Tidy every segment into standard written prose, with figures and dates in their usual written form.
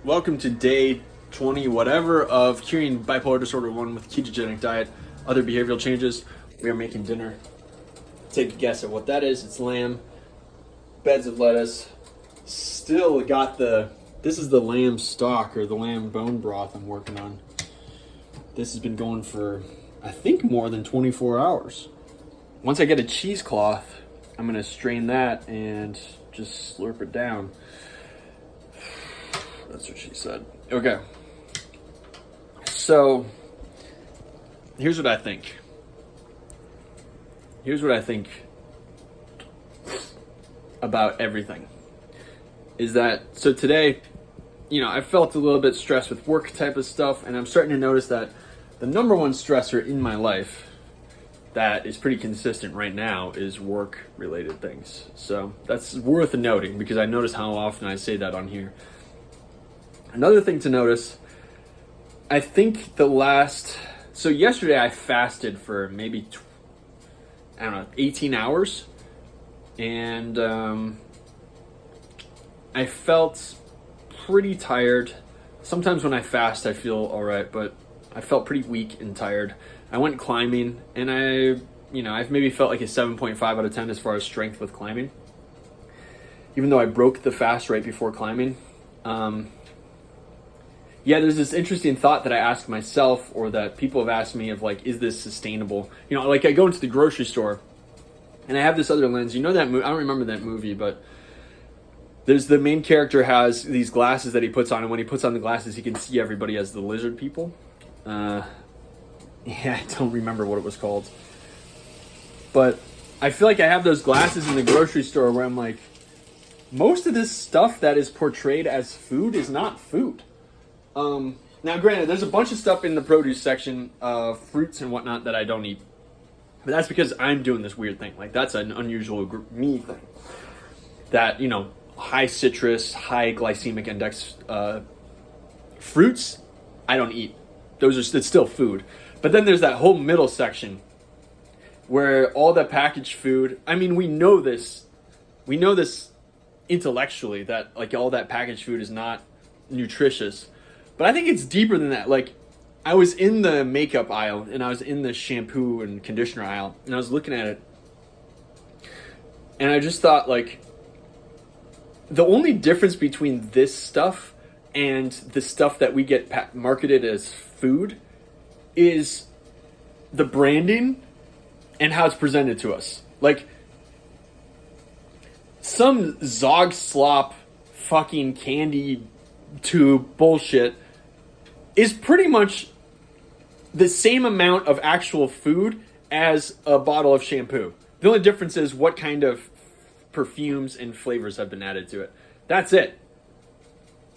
Welcome to day 20 whatever of curing bipolar disorder 1 with ketogenic diet, other behavioral changes. We are making dinner. Take a guess at what that is. It's lamb, beds of lettuce. Still got this is the lamb stock or the lamb bone broth I'm working on. This has been going for, I think, more than 24 hours. Once I get a cheesecloth, I'm going to strain that and just slurp it down. That's what she said. Okay. So, here's what I think. Here's what I think about everything. Is that, so today, I felt a little bit stressed with work type of stuff, and I'm starting to notice that the number one stressor in my life that is pretty consistent right now is work-related things. So, that's worth noting because I notice how often I say that on here. Another thing to notice, I think so yesterday I fasted for maybe, 18 hours. And I felt pretty tired. Sometimes when I fast, I feel all right, but I felt pretty weak and tired. I went climbing, and I've maybe felt like a 7.5 out of 10 as far as strength with climbing. Even though I broke the fast right before climbing. There's this interesting thought that I ask myself, or that people have asked me of is this sustainable? I go into the grocery store and I have this other lens. You know that movie? I don't remember that movie, but there's the main character has these glasses that he puts on, and when he puts on the glasses, he can see everybody as the lizard people. I don't remember what it was called. But I feel like I have those glasses in the grocery store where I'm like, most of this stuff that is portrayed as food is not food. Now granted, there's a bunch of stuff in the produce section, fruits and whatnot that I don't eat. But that's because I'm doing this weird thing. That's an unusual me thing. That, high citrus, high glycemic index, fruits, I don't eat. It's still food. But then there's that whole middle section where all that packaged food, we know this intellectually that all that packaged food is not nutritious. But I think it's deeper than that. I was in the makeup aisle, and I was in the shampoo and conditioner aisle, and I was looking at it, and I just thought, the only difference between this stuff and the stuff that we get marketed as food is the branding and how it's presented to us. Some Zog slop fucking candy tube bullshit is pretty much the same amount of actual food as a bottle of shampoo. The only difference is what kind of perfumes and flavors have been added to it. That's it.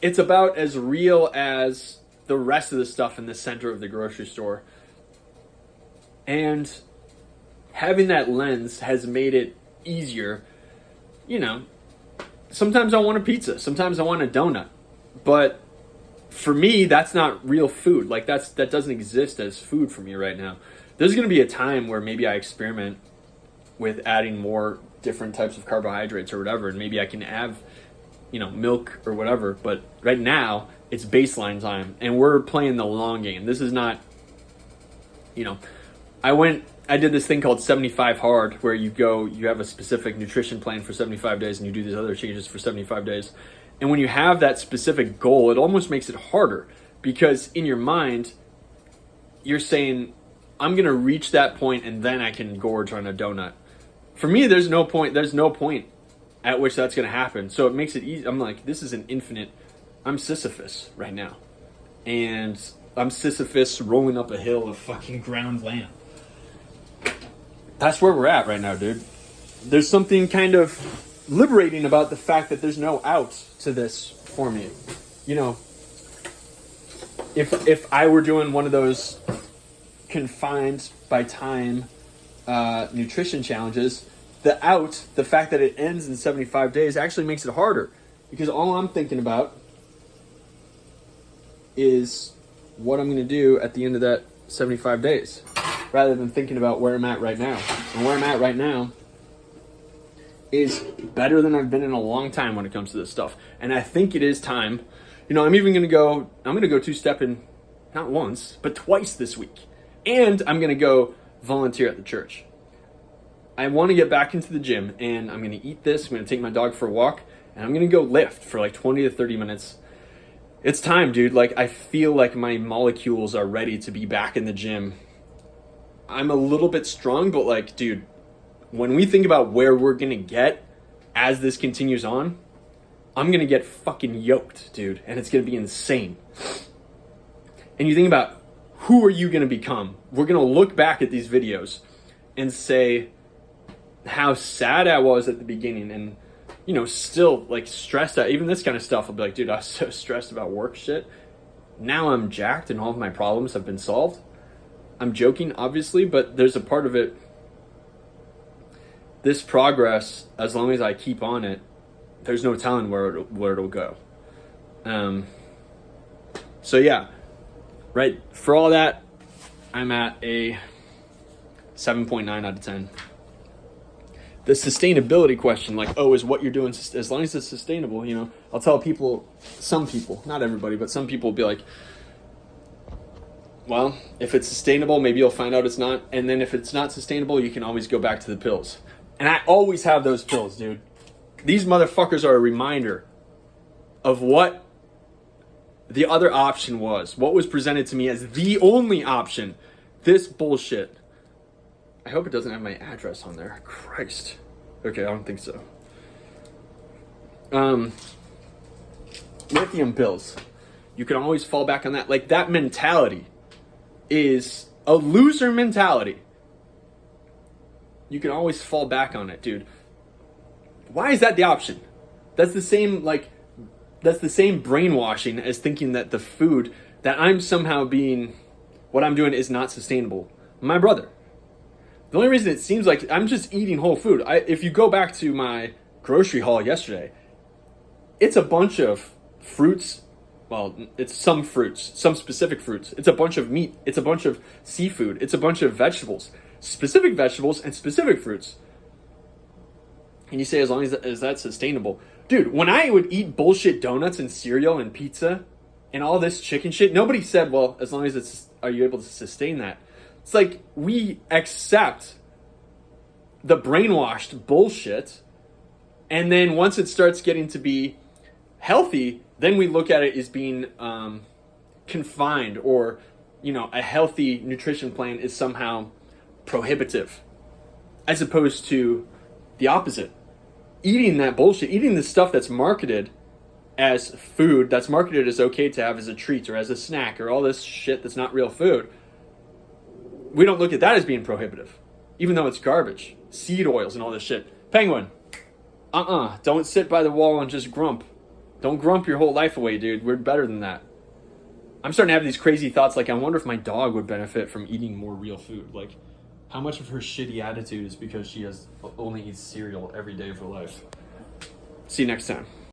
It's about as real as the rest of the stuff in the center of the grocery store. And having that lens has made it easier. Sometimes I want a pizza. Sometimes I want a donut. But for me, that's not real food. That doesn't exist as food for me right now. There's going to be a time where maybe I experiment with adding more different types of carbohydrates or whatever, and maybe I can have, milk or whatever. But right now, it's baseline time, and we're playing the long game. This is not, I did this thing called 75 Hard, where you have a specific nutrition plan for 75 days, and you do these other changes for 75 days. And when you have that specific goal, it almost makes it harder because in your mind, you're saying, I'm going to reach that point and then I can gorge on a donut. For me, there's no point at which that's going to happen. So it makes it easy. I'm like, this is an infinite. I'm Sisyphus right now. And I'm Sisyphus rolling up a hill of fucking ground lamb. That's where we're at right now, dude. There's something kind of liberating about the fact that there's no out to this for me. If I were doing one of those confined by time nutrition challenges, the fact that it ends in 75 days actually makes it harder, because all I'm thinking about is what I'm going to do at the end of that 75 days, rather than thinking about where I'm at right now. And where I'm at right now is better than I've been in a long time when it comes to this stuff. And I think it is time You know, I'm going to go two-stepping, not once, but twice this week. And I'm going to go volunteer at the church. I want to get back into the gym, and I'm going to eat this. I'm going to take my dog for a walk, and I'm going to go lift for like 20 to 30 minutes. It's time, dude. Like, I feel like my molecules are ready to be back in the gym. I'm a little bit strong, but like, dude, when we think about where we're going to get as this continues on, I'm going to get fucking yoked, dude, and it's going to be insane. And you think about, who are you going to become? We're going to look back at these videos and say how sad I was at the beginning, and, you know, still like stressed out. Even this kind of stuff, I'll be like, dude, I was so stressed about work shit. Now I'm jacked and all of my problems have been solved. I'm joking, obviously, but there's a part of it. This progress, as long as I keep on it, there's no telling where it'll go. So yeah, right. For all that, I'm at a 7.9 out of 10. The sustainability question, like, oh, is what you're doing, as long as it's sustainable, you know, I'll tell people, some people, not everybody, but some people will be like, well, if it's sustainable, maybe you'll find out it's not. And then if it's not sustainable, you can always go back to the pills. And I always have those pills, dude. These motherfuckers are a reminder of what the other option was. What was presented to me as the only option. This bullshit. I hope it doesn't have my address on there. Christ. Okay, I don't think so. Lithium pills. You can always fall back on that. Like, that mentality is a loser mentality. You can always fall back on it, dude. Why is that the option? That's the same brainwashing as thinking that the food that I'm somehow being, what I'm doing is not sustainable. My brother. The only reason it seems like I'm just eating whole food. If you go back to my grocery haul yesterday, it's a bunch of fruits. Well, it's some fruits, some specific fruits. It's a bunch of meat. It's a bunch of seafood. It's a bunch of vegetables, specific vegetables and specific fruits. And you say, as long as that's sustainable. Dude, when I would eat bullshit donuts and cereal and pizza and all this chicken shit, nobody said, well, as long as are you able to sustain that? It's like we accept the brainwashed bullshit, and then once it starts getting to be healthy, then we look at it as being confined, or, you know, a healthy nutrition plan is somehow prohibitive, as opposed to the opposite. Eating that bullshit, eating the stuff that's marketed as food, that's marketed as okay to have as a treat or as a snack, or all this shit that's not real food, we don't look at that as being prohibitive, even though it's garbage. Seed oils and all this shit. Penguin, don't sit by the wall and just grump. Don't grump your whole life away, dude. We're better than that. I'm starting to have these crazy thoughts, like, I wonder if my dog would benefit from eating more real food. Like, how much of her shitty attitude is because she only eats cereal every day of her life? See you next time.